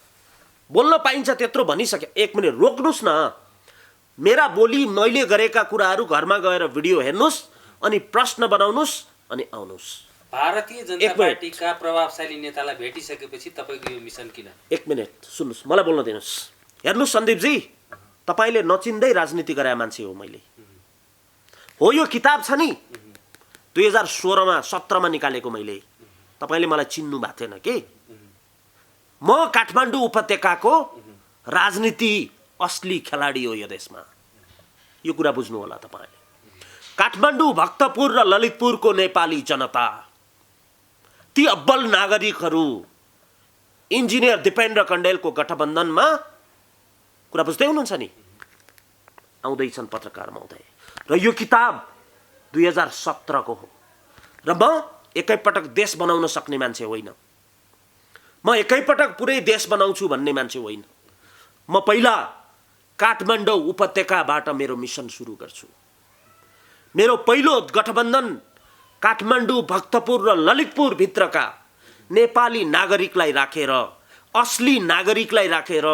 बोल्न पाइन्छ त्यत्रो भनिसके। एक मिनट रोक्नुस् न। मेरा बोली मैले गरेका कुराहरू घरमा गएर भिडियो हेर्नुस् अनि प्रश्न बनाउनुस् अनि आउनुस्। भारतीय जनता पार्टीका प्रभावशाली नेतालाई भेटिसकेपछि तपाईको यो मिसन किन? एक मिनट सुन्नुस्, मलाई बोल्न दिनुस्। हेर्नुस् सन्दीपजी, तपाईले नचिन्दै राजनीति गरे मान्छे हो मैले। हो यो किताब छ नि 2016 मा 17 मा निकालेको मैले। तपाईले मलाई चिन्नु भएको थिएन के? म काठमाडौँ उपत्यकाको राजनीति असली खेलाडी हो यो देशमा। यो कुरा बुझ्नु होला तपाईले। काठमाडौँ, भक्तपुर र ललितपुरको नेपाली जनता, ती अब्बल नागरिकहरू इन्जिनियर दिपेन्द्र कण्डेलको गठबन्धनमा, कुरा बुझ्दै हुनुहुन्छ नि, आउँदैछन् पत्रकार महोदय। र यो किताब 2017 को हो। र म एकैपटक देश बनाउन सक्ने मान्छे होइन। म एकैपटक पुरै देश बनाउँछु भन्ने मान्छे होइन। म पहिला काठमाडौँ उपत्यकाबाट मेरो मिसन सुरु गर्छु। मेरो पहिलो गठबन्धन काठमाडौँ, भक्तपुर र ललितपुर भित्रका नेपाली नागरिकलाई राखेर, असली नागरिकलाई राखेर,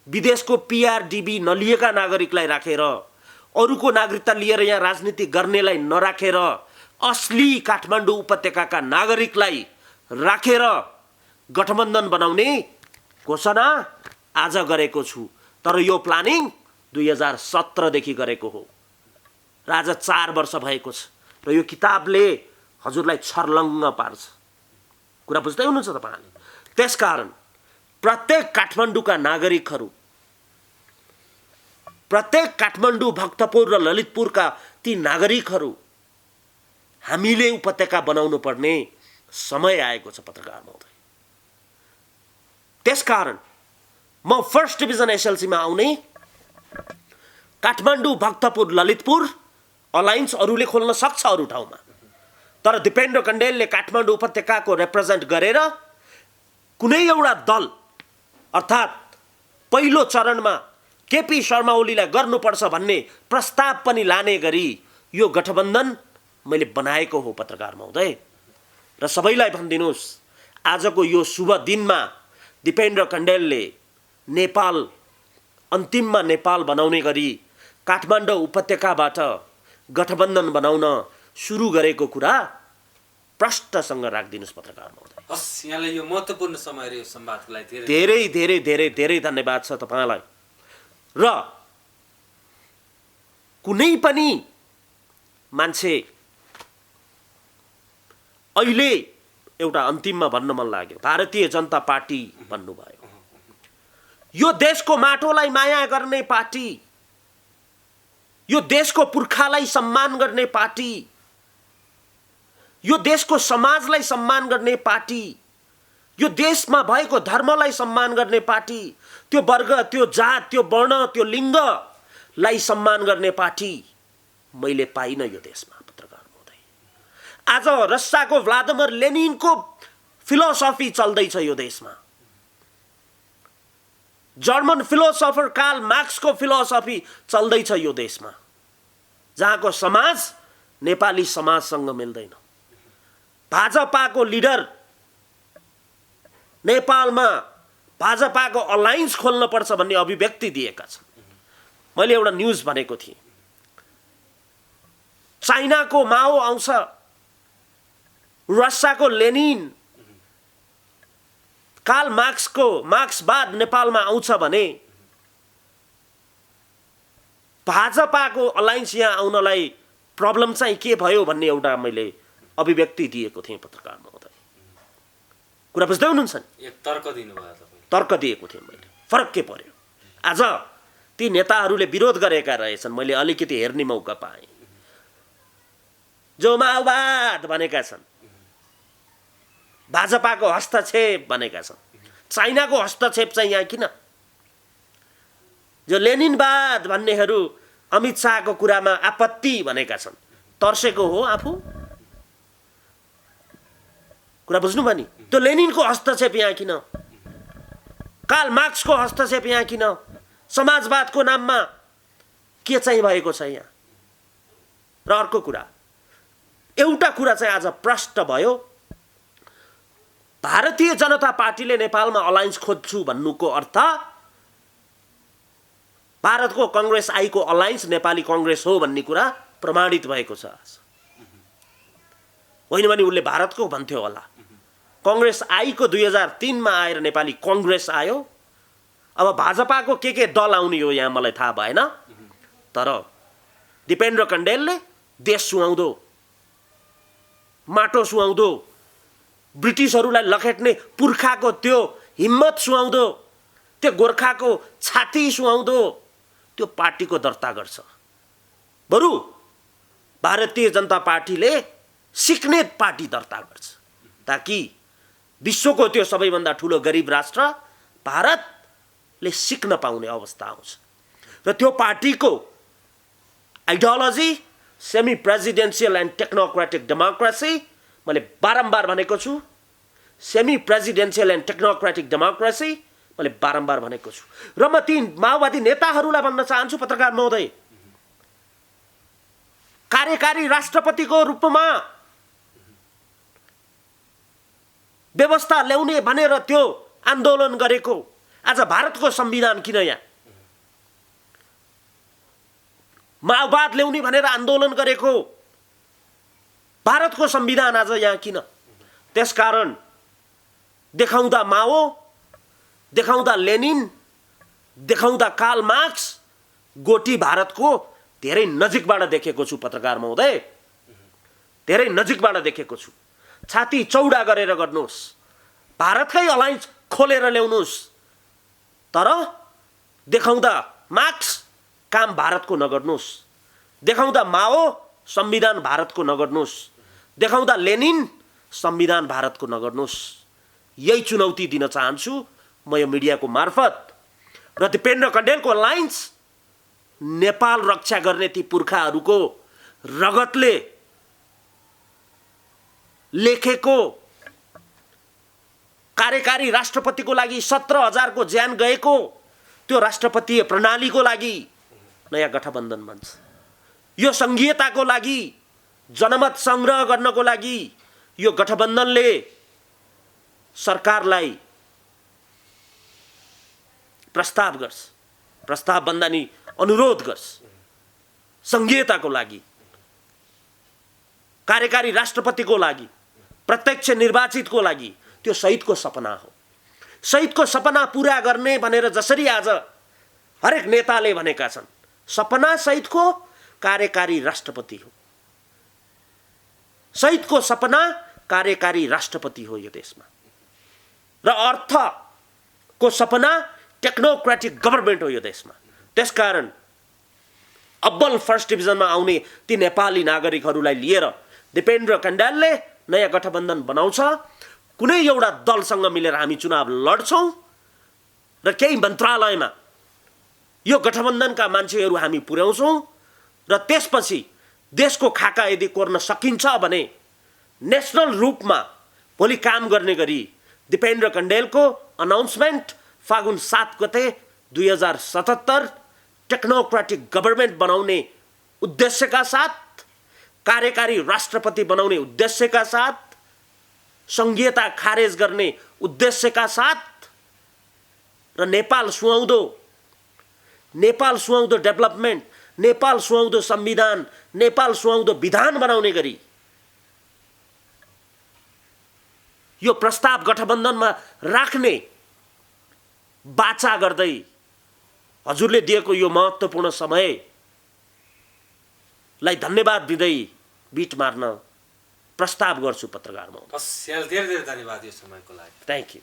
विदेशको पीआरडीबी नलिएका नागरिकलाई राखेर, अरूको नागरिकता लिएर यहाँ राजनीति गर्नेलाई नराखेर, असली काठमाडौँ उपत्यकाका नागरिकलाई राखेर गठबन्धन बनाउने घोषणा आज गरेको छु। तर यो प्लानिङ 2017 देखि गरेको हो र आज 4 वर्ष भएको छ। र यो किताबले हजुरलाई छर्लङ्ग पार्छ। कुरा बुझ्दै हुनुहुन्छ तपाईले? त्यसकारण प्रत्येक काठमाडौँका नागरिकहरू, प्रत्येक काठमाडौँ, भक्तपुर र ललितपुरका ती नागरिकहरू, हामीले उपत्यका बनाउनु पर्ने समय आएको छ पत्रकार महोदय। त्यसकारण म फर्स्ट डिभिजन एसएलसीमा आउने, काठमाडौँ, भक्तपुर, ललितपुर अलायन्स अरूले खोल्न सक्छ अरू ठाउँमा, तर दिपेन्द्र कण्डेलले काठमाडौँ उपत्यकाको रिप्रेजेन्ट गरेर कुनै एउटा दल, अर्थात् पहिलो चरणमा केपी शर्मा ओलीलाई गर्नुपर्छ भन्ने प्रस्ताव पनि लाने गरी यो गठबन्धन मैले बनाएको हो पत्रकार महोदय। र सबैलाई भनिदिनुस्, आजको यो शुभ दिनमा दिपेन्द्र कण्डेलले नेपाल, अन्तिममा नेपाल बनाउने गरी काठमाडौँ उपत्यकाबाट गठबन्धन बनाउन सुरु गरेको कुरा प्रष्टसँग राखिदिनुस् पत्रकार महोदय। हस्, यहाँलाई यो महत्त्वपूर्ण समय र यो संवादको लागि धेरै धेरै धेरै धेरै धन्यवाद छ तपाईलाई। र कुनै पनि मान्छे अहिले एउटा अन्तिममा भन्न मन लाग्यो, भारतीय जनता पार्टी भन्नुभयो। यो देशको माटोलाई माया गर्ने पार्टी, यो देशको पुर्खालाई सम्मान गर्ने पार्टी, यो देशको समाजलाई सम्मान गर्ने पार्टी, यो देशमा भएको धर्मलाई सम्मान गर्ने पार्टी, त्यो वर्ग, त्यो जात, त्यो वर्ण, त्यो लिङ्गलाई सम्मान गर्ने पार्टी मैले पाइनँ यो देशमा। पत्रकार महोदय, आज रसियाको भ्लादिमिर लेनिनको फिलोसफी चल्दैछ यो देशमा, जर्मन फिलोसफर कार्ल मार्क्सको फिलोसफी चल्दैछ यो देशमा, जहाँको समाज नेपाली समाजसँग मिल्दैन। भाजपाको लिडर नेपालमा भाजपाको अलायन्स खोल्नुपर्छ भन्ने अभिव्यक्ति दिएका छन्। मैले एउटा न्युज भनेको थिएँ, चाइनाको माओ आउँछ, रसियाको लेनिन, कार्ल मार्क्सको मार्क्सवाद नेपालमा आउँछ भने भाजपाको अलायन्स यहाँ आउनलाई प्रब्लम चाहिँ के भयो भन्ने एउटा मैले अभिव्यक्ति दिएको थिएँ पत्रकार महोदय। कुरा बुझ्दै हुनुहुन्छ नि? तर्क दिनुभयो तपाईले। तर्क दिएको थिएँ मैले। फरक के पर्यो? आज ती नेताहरूले विरोध गरेका रहेछन्, मैले अलिकति हेर्ने मौका पाएँ। जो माओवाद भनेका छन्, भाजपाको हस्तक्षेप भनेका छन्, चाइनाको हस्तक्षेप चाहिँ यहाँ किन? जो लेनिनवाद भन्नेहरू अमित शाहको कुरामा आपत्ति भनेका छन्, तर्सेको हो आफू? कुरा बुझ्नुभयो नि? त्यो लेनिनको हस्तक्षेप यहाँ किन? कार्ल मार्क्सको हस्तक्षेप यहाँ किन? समाजवादको नाममा के चाहिँ भएको छ यहाँ? र अर्को कुरा, एउटा कुरा चाहिँ आज प्रष्ट भयो, भारतीय जनता पार्टीले नेपालमा अलायन्स खोज्छु भन्नुको अर्थ भारतको कांग्रेस आईको अलायन्स नेपाली कांग्रेस हो भन्ने कुरा प्रमाणित भएको छ। होइन भने उसले भारतको भन्थ्यो होला। कांग्रेस आईको 2003 मा आएर नेपाली कांग्रेस आयो। अब भाजपाको के दल आउने हो यहाँ मलाई थाहा भएन, तर दिपेन्द्र कण्डेलले देश सुहाउँदो, माटो सुहाउँदो, ब्रिटिसहरूलाई लखेट्ने पुर्खाको त्यो हिम्मत सुहाउँदो, त्यो गोर्खाको छाती सुहाउँदो त्यो पार्टीको दर्ता गर्छ। बरु भारतीय जनता पार्टीले सिक्ने पार्टी दर्ता गर्छ, ताकि विश्वको त्यो सबैभन्दा ठुलो गरिब राष्ट्र भारतले सिक्न पाउने अवस्था आउँछ। र त्यो पार्टीको ideology semi presidential and technocratic democracy, मैले बारम्बार भनेको छु, semi presidential and technocratic democracy मैले बारम्बार भनेको छु। र म ती माओवादी नेताहरूलाई भन्न चाहन्छु पत्रकार महोदय, कार्यकारी राष्ट्रपतिको रूपमा व्यवस्था ल्याउने भनेर त्यो आन्दोलन गरेको, आज भारतको संविधान किन यहाँ? माओवाद ल्याउने भनेर आन्दोलन गरेको भारतको संविधान आज यहाँ किन? त्यसकारण देखाउँदा माओ, देखाउँदा लेनिन, देखाउँदा कार्ल मार्क्स, गोटी भारतको धेरै नजिकबाट देखेको छु पत्रकार महोदय, धेरै नजिकबाट देखेको छु। छाती चौडा गरेर गर्नुहोस्, भारतकै अलायन्स खोलेर ल्याउनुहोस्, तर देखाउँदा मार्क्स काम भारतको नगर्नुहोस्, देखाउँदा माओ संविधान भारतको नगर्नुहोस्, देखाउँदा लेनिन संविधान भारतको नगर्नुहोस्। यही चुनौती दिन चाहन्छु म यो मिडियाको मार्फत। र दिपेन्द्र कण्डेलको अलायन्स नेपाल रक्षा गर्ने ती पुर्खाहरूको रगतले लेखेको, कार्यकारी राष्ट्रपतिको लागि 17,000 को ज्यान गएको त्यो राष्ट्रपतीय प्रणालीको लागि नयाँ गठबन्धन बन्छ। यो संघीयताको लागि, जनमत संग्रह गर्नको लागि यो गठबन्धनले सरकारलाई प्रस्ताव गर्छ, प्रस्ताव भन्दा नि अनुरोध गर्छ। संघीयताको लागि, कार्यकारी राष्ट्रपतिको लागि, प्रत्यक्ष निर्वाचितको लागि त्यो शहीदको सपना हो। शहीदको सपना पूरा गर्ने भनेर जसरी आज हरेक नेताले भनेका छन्, सपना शहीदको कार्यकारी राष्ट्रपति हो। शहीदको सपना कार्यकारी राष्ट्रपति हो यो देशमा। र अर्थको सपना टेक्नोक्रेटिक गभर्मेन्ट हो यो देशमा। त्यसकारण अब्बल फर्स्ट डिभिजनमा आउने ती नेपाली नागरिकहरूलाई लिएर दिपेन्द्र कण्डेलले नयाँ गठबन्धन बनाउँछ। कुनै एउटा दलसँग मिलेर हामी चुनाव लड्छौँ र केही मन्त्रालयमा यो गठबन्धनका मान्छेहरू हामी पुर्याउँछौँ र त्यसपछि देशको खाका यदि कोर्न सकिन्छ भने नेसनल रूपमा भोलि काम गर्ने गरी दिपेन्द्र कण्डेलको अनाउन्समेन्ट फागुन 7 गते 2077 टेक्नोक्रेटिक गभर्मेन्ट बनाउने उद्देश्यका साथ, कार्यकारी राष्ट्रपति बनाउने उद्देश्यका साथ, संघीयता खारेज गर्ने उद्देश्यका साथ र नेपाल सुहाउँदो डेभलपमेन्ट, नेपाल सुहाउँदो संविधान, नेपाल सुहाउँदो विधान बनाउने गरी यो प्रस्ताव गठबन्धनमा राख्ने बाचा गर्दै हजुरले दिएको यो महत्त्वपूर्ण समयलाई धन्यवाद दिँदै बिट मार्न प्रस्ताव गर्छु पत्रकार महोदय। हस्, यहाँलाई धेरै धेरै धन्यवाद यो समयको लागि। Thank you.